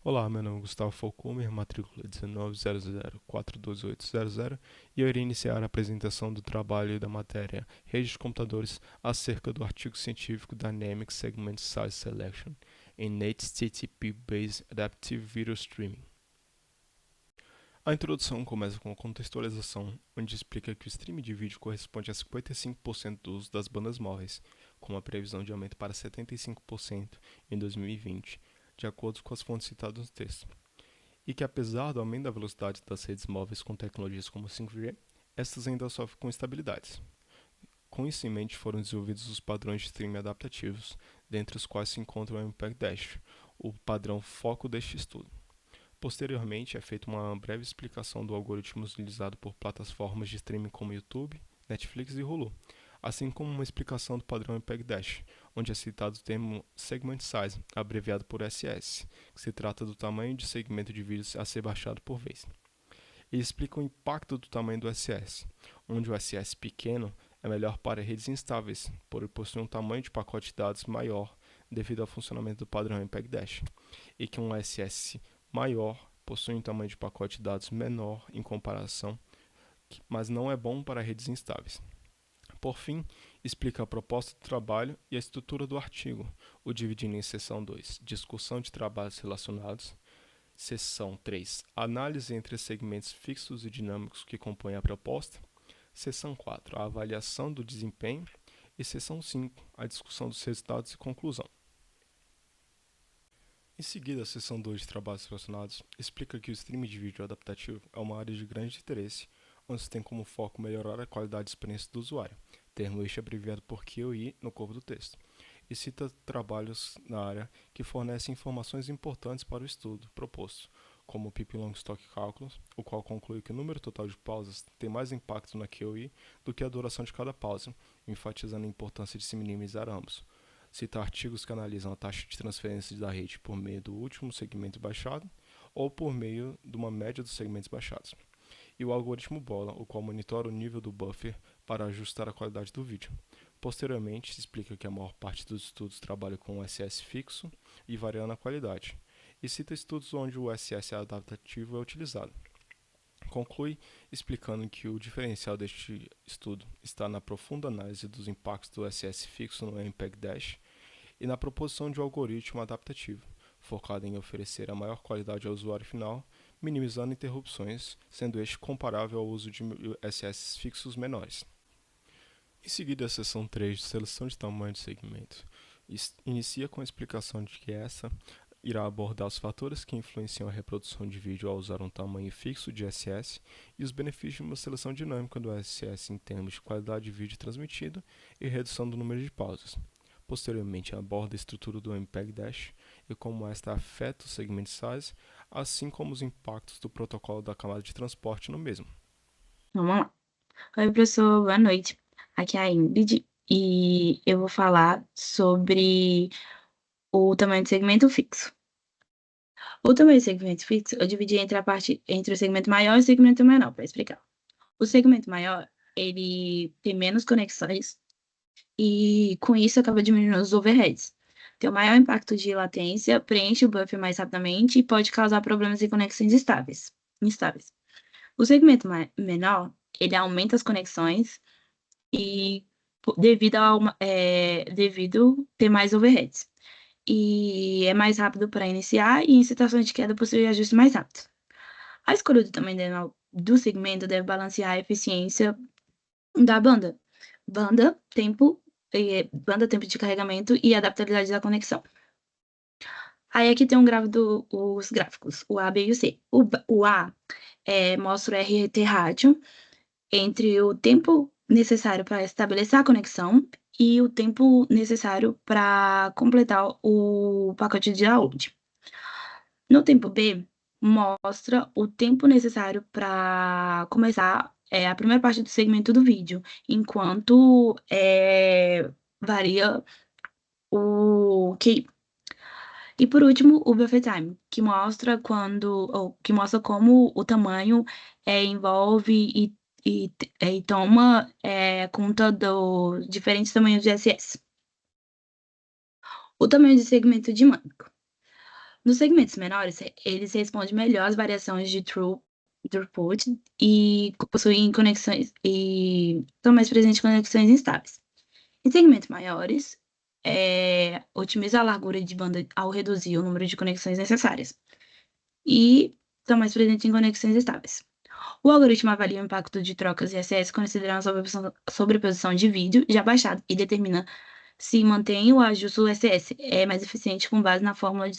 Olá, meu nome é Gustavo Falcomer, matrícula 1900422800, e eu irei iniciar a apresentação do trabalho da matéria Redes de Computadores acerca do artigo científico Dynamic Segment Size Selection in HTTP-based Adaptive Video Streaming. A introdução começa com a contextualização, onde explica que o streaming de vídeo corresponde a 55% do uso das bandas móveis, com uma previsão de aumento para 75% em 2020, de acordo com as fontes citadas no texto, e que apesar do aumento da velocidade das redes móveis com tecnologias como 5G, estas ainda sofrem com instabilidades. Com isso em mente, foram desenvolvidos os padrões de streaming adaptativos, dentre os quais se encontra o MPEG Dash, o padrão foco deste estudo. Posteriormente, é feita uma breve explicação do algoritmo utilizado por plataformas de streaming como YouTube, Netflix e Hulu, assim como uma explicação do padrão MPEG Dash, onde é citado o termo Segment Size, abreviado por SS, que se trata do tamanho de segmento de vídeo a ser baixado por vez. Ele explica o impacto do tamanho do SS, onde o SS pequeno é melhor para redes instáveis, por possuir um tamanho de pacote de dados maior devido ao funcionamento do padrão MPEG Dash, e que um SS maior possui um tamanho de pacote de dados menor em comparação, mas não é bom para redes instáveis. Por fim, explica a proposta do trabalho e a estrutura do artigo, o dividindo em seção 2, discussão de trabalhos relacionados, seção 3, análise entre segmentos fixos e dinâmicos que compõem a proposta, seção 4, a avaliação do desempenho e seção 5, a discussão dos resultados e conclusão. Em seguida, a seção 2 de trabalhos relacionados explica que o streaming de vídeo adaptativo é uma área de grande interesse, onde se tem como foco melhorar a qualidade de experiência do usuário, termo este abreviado por QoE no corpo do texto, e cita trabalhos na área que fornecem informações importantes para o estudo proposto, como o Pippi-Longstock Calculus, o qual conclui que o número total de pausas tem mais impacto na QoE do que a duração de cada pausa, enfatizando a importância de se minimizar ambos. Cita artigos que analisam a taxa de transferência da rede por meio do último segmento baixado ou por meio de uma média dos segmentos baixados. E o algoritmo Bola, o qual monitora o nível do buffer para ajustar a qualidade do vídeo. Posteriormente, se explica que a maior parte dos estudos trabalha com o SS fixo e variando a qualidade, e cita estudos onde o SS adaptativo é utilizado. Conclui explicando que o diferencial deste estudo está na profunda análise dos impactos do SS fixo no MPEG Dash e na proposição de um algoritmo adaptativo, focado em oferecer a maior qualidade ao usuário final, minimizando interrupções, sendo este comparável ao uso de SS fixos menores. Em seguida, a seção 3 de seleção de tamanho de segmento inicia com a explicação de que essa irá abordar os fatores que influenciam a reprodução de vídeo ao usar um tamanho fixo de SS e os benefícios de uma seleção dinâmica do SS em termos de qualidade de vídeo transmitido e redução do número de pausas. Posteriormente, aborda a estrutura do MPEG Dash e como esta afeta o segment size, assim como os impactos do protocolo da camada de transporte no mesmo. Vamos lá. Oi, professor, boa noite. Aqui é a Ingrid e eu vou falar sobre o tamanho de segmento fixo. O tamanho de segmento fixo eu dividi entre o segmento maior e o segmento menor, para explicar. O segmento maior, ele tem menos conexões e com isso acaba diminuindo os overheads. Tem o maior impacto de latência, preenche o buffer mais rapidamente e pode causar problemas em conexões instáveis. O segmento menor, ele aumenta as conexões e devido ter mais overheads. E é mais rápido para iniciar e em situações de queda possui ajustes mais rápidos. A escolha do tamanho do segmento deve balancear a eficiência da banda, banda, tempo de carregamento e adaptabilidade da conexão. Aí aqui tem os gráficos, o A, B e o C. O A mostra o RT rádio entre o tempo necessário para estabelecer a conexão e o tempo necessário para completar o pacote de download. No tempo B, mostra o tempo necessário para começar a primeira parte do segmento do vídeo, enquanto varia o QI. E por último, o buffer time, que mostra como o tamanho envolve e toma conta dos diferentes tamanhos de SS. O tamanho de segmento dinâmico. Nos segmentos menores, eles respondem melhor às variações de throughput e possuem conexões e estão mais presentes em conexões instáveis. Em segmentos maiores, otimiza a largura de banda ao reduzir o número de conexões necessárias e estão mais presentes em conexões estáveis. O algoritmo avalia o impacto de trocas ISS considerando a sobreposição de vídeo já baixado e determina se mantém ou ajusta o SS é mais eficiente com base na fórmula de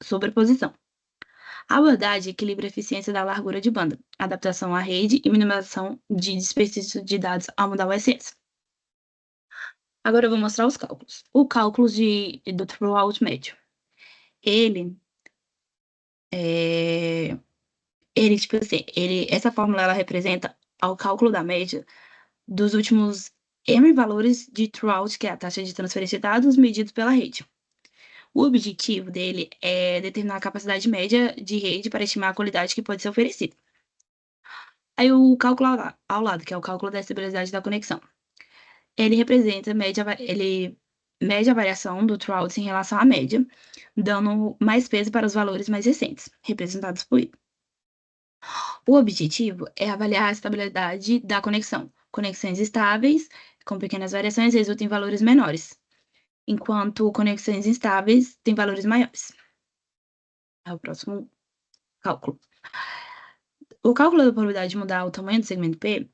sobreposição. A abordagem equilibra a eficiência da largura de banda, adaptação à rede e minimização de desperdício de dados ao mudar o SS. Agora eu vou mostrar os cálculos. O cálculo do throughout médio. Ele, é, tipo assim, essa fórmula ela representa o cálculo da média dos últimos M valores de throughout, que é a taxa de transferência de dados medidos pela rede. O objetivo dele é determinar a capacidade média de rede para estimar a qualidade que pode ser oferecida. Aí o cálculo ao lado, que é o cálculo da estabilidade da conexão. Ele representa ele mede a variação do throughout em relação à média, dando mais peso para os valores mais recentes, representados por I. O objetivo é avaliar a estabilidade da conexão. Conexões estáveis, com pequenas variações, resultam em valores menores, enquanto conexões instáveis têm valores maiores. É o próximo cálculo. O cálculo da probabilidade de mudar o tamanho do segmento P,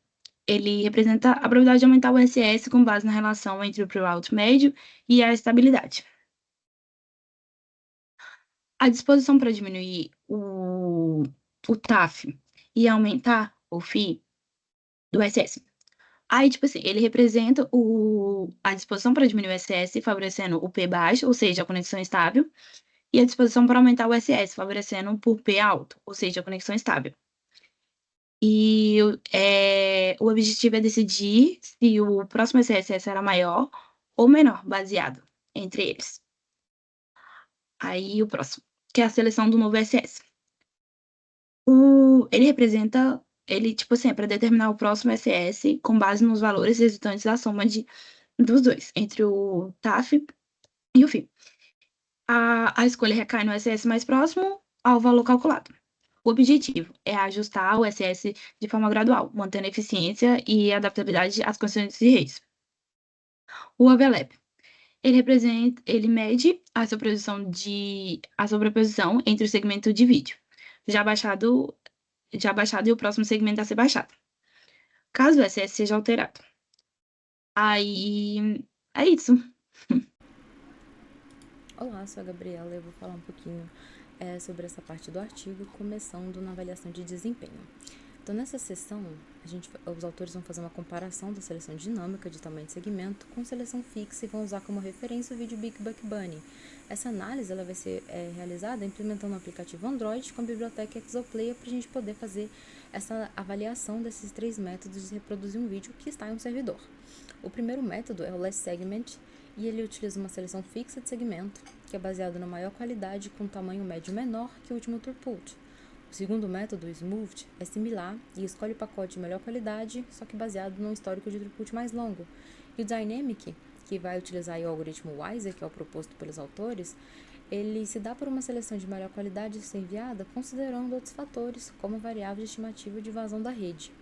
ele representa a probabilidade de aumentar o SS com base na relação entre o throughout médio e a estabilidade. A disposição para diminuir o TAF e aumentar o φ do SS. Aí, tipo assim, ele representa a disposição para diminuir o SS, favorecendo o P baixo, ou seja, a conexão estável, e a disposição para aumentar o SS, favorecendo por P alto, ou seja, a conexão estável. E o objetivo é decidir se o próximo SS será maior ou menor, baseado entre eles. Aí o próximo, que é a seleção do novo SS. Ele representa, tipo assim, é para determinar o próximo SS com base nos valores resultantes da soma dos dois, entre o TAF e o φ. A escolha recai no SS mais próximo ao valor calculado. O objetivo é ajustar o SS de forma gradual, mantendo a eficiência e adaptabilidade às condições de redes. O overlap. Ele mede a sobreposição entre o segmento de vídeo já baixado e o próximo segmento a ser baixado, caso o SS seja alterado. Aí é isso. Olá, sou a Gabriela e eu vou falar um pouquinho sobre essa parte do artigo, começando na avaliação de desempenho. Então, nessa sessão, os autores vão fazer uma comparação da seleção dinâmica de tamanho de segmento com seleção fixa e vão usar como referência o vídeo Big Buck Bunny. Essa análise ela vai ser realizada implementando o aplicativo Android com a biblioteca Exoplayer para a gente poder fazer essa avaliação desses 3 métodos de reproduzir um vídeo que está em um servidor. O primeiro método é o Less Segment, e ele utiliza uma seleção fixa de segmento, que é baseado na maior qualidade com tamanho médio menor que o último throughput. O segundo método, o Smooth, é similar e escolhe o pacote de melhor qualidade, só que baseado num histórico de throughput mais longo. E o Dynamic, que vai utilizar o algoritmo WISER, que é o proposto pelos autores, ele se dá por uma seleção de melhor qualidade a ser enviada, considerando outros fatores, como variável de estimativa de vazão da rede.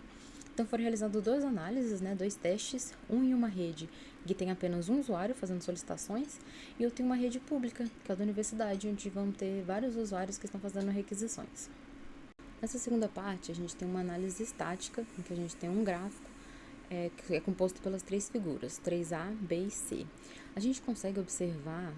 Então foram realizadas 2 análises, 2 testes, um em uma rede que tem apenas um usuário fazendo solicitações e outro em uma rede pública, que é da universidade, onde vão ter vários usuários que estão fazendo requisições. Nessa segunda parte, a gente tem uma análise estática, em que a gente tem um gráfico que é composto pelas 3 figuras, 3A, B e C. A gente consegue observar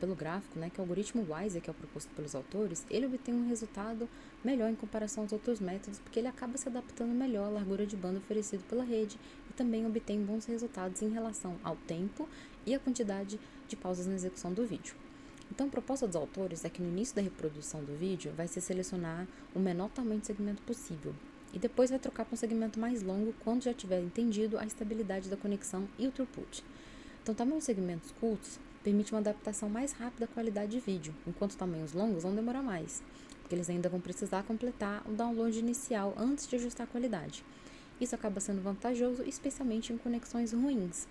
pelo gráfico, que o algoritmo WISER, que é o proposto pelos autores, ele obtém um resultado melhor em comparação aos outros métodos, porque ele acaba se adaptando melhor à largura de banda oferecida pela rede e também obtém bons resultados em relação ao tempo e à quantidade de pausas na execução do vídeo. Então, a proposta dos autores é que no início da reprodução do vídeo vai ser selecionar o menor tamanho de segmento possível e depois vai trocar para um segmento mais longo quando já tiver entendido a estabilidade da conexão e o throughput. Então, tamanhos de segmentos curtos permite uma adaptação mais rápida à qualidade de vídeo, enquanto tamanhos longos vão demorar mais, porque eles ainda vão precisar completar o download inicial antes de ajustar a qualidade. Isso acaba sendo vantajoso, especialmente em conexões ruins.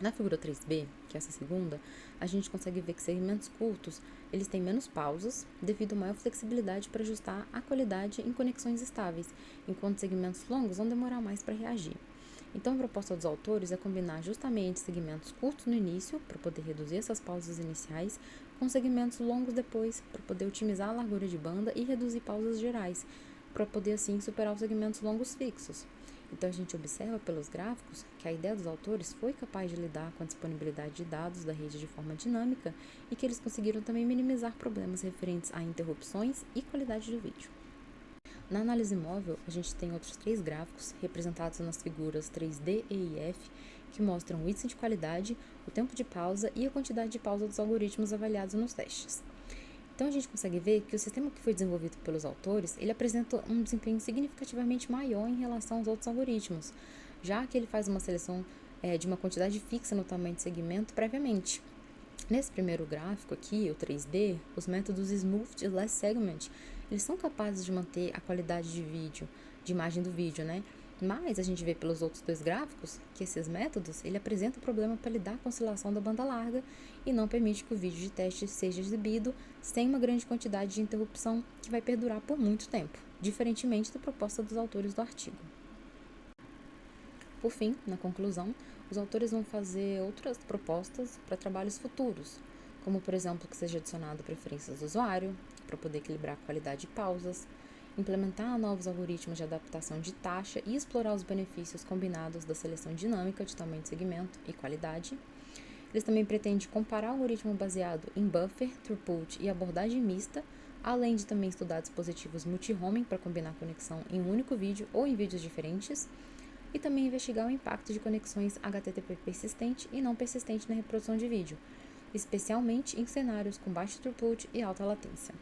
Na figura 3b, que é essa segunda, a gente consegue ver que segmentos curtos, eles têm menos pausas, devido a maior flexibilidade para ajustar a qualidade em conexões estáveis, enquanto segmentos longos vão demorar mais para reagir. Então, a proposta dos autores é combinar justamente segmentos curtos no início, para poder reduzir essas pausas iniciais, com segmentos longos depois, para poder otimizar a largura de banda e reduzir pausas gerais, para poder assim superar os segmentos longos fixos. Então, a gente observa pelos gráficos que a ideia dos autores foi capaz de lidar com a disponibilidade de dados da rede de forma dinâmica e que eles conseguiram também minimizar problemas referentes a interrupções e qualidade do vídeo. Na análise móvel, a gente tem outros 3 gráficos representados nas figuras 3D, E e F, que mostram o índice de qualidade, o tempo de pausa e a quantidade de pausa dos algoritmos avaliados nos testes. Então, a gente consegue ver que o sistema que foi desenvolvido pelos autores, ele apresenta um desempenho significativamente maior em relação aos outros algoritmos, já que ele faz uma seleção de uma quantidade fixa no tamanho de segmento previamente. Nesse primeiro gráfico aqui, o 3D, os métodos Smooth e Less Segment, eles são capazes de manter a qualidade de imagem do vídeo, né? Mas a gente vê pelos outros 2 gráficos que esses métodos, ele apresenta problema para lidar com a oscilação da banda larga e não permite que o vídeo de teste seja exibido sem uma grande quantidade de interrupção que vai perdurar por muito tempo, diferentemente da proposta dos autores do artigo. Por fim, na conclusão, os autores vão fazer outras propostas para trabalhos futuros, como, por exemplo, que seja adicionado preferências do usuário, para poder equilibrar a qualidade de pausas, implementar novos algoritmos de adaptação de taxa e explorar os benefícios combinados da seleção dinâmica de tamanho de segmento e qualidade. Eles também pretendem comparar o algoritmo baseado em buffer, throughput e abordagem mista, além de também estudar dispositivos multi-homing para combinar conexão em um único vídeo ou em vídeos diferentes, e também investigar o impacto de conexões HTTP persistente e não persistente na reprodução de vídeo, especialmente em cenários com baixo throughput e alta latência.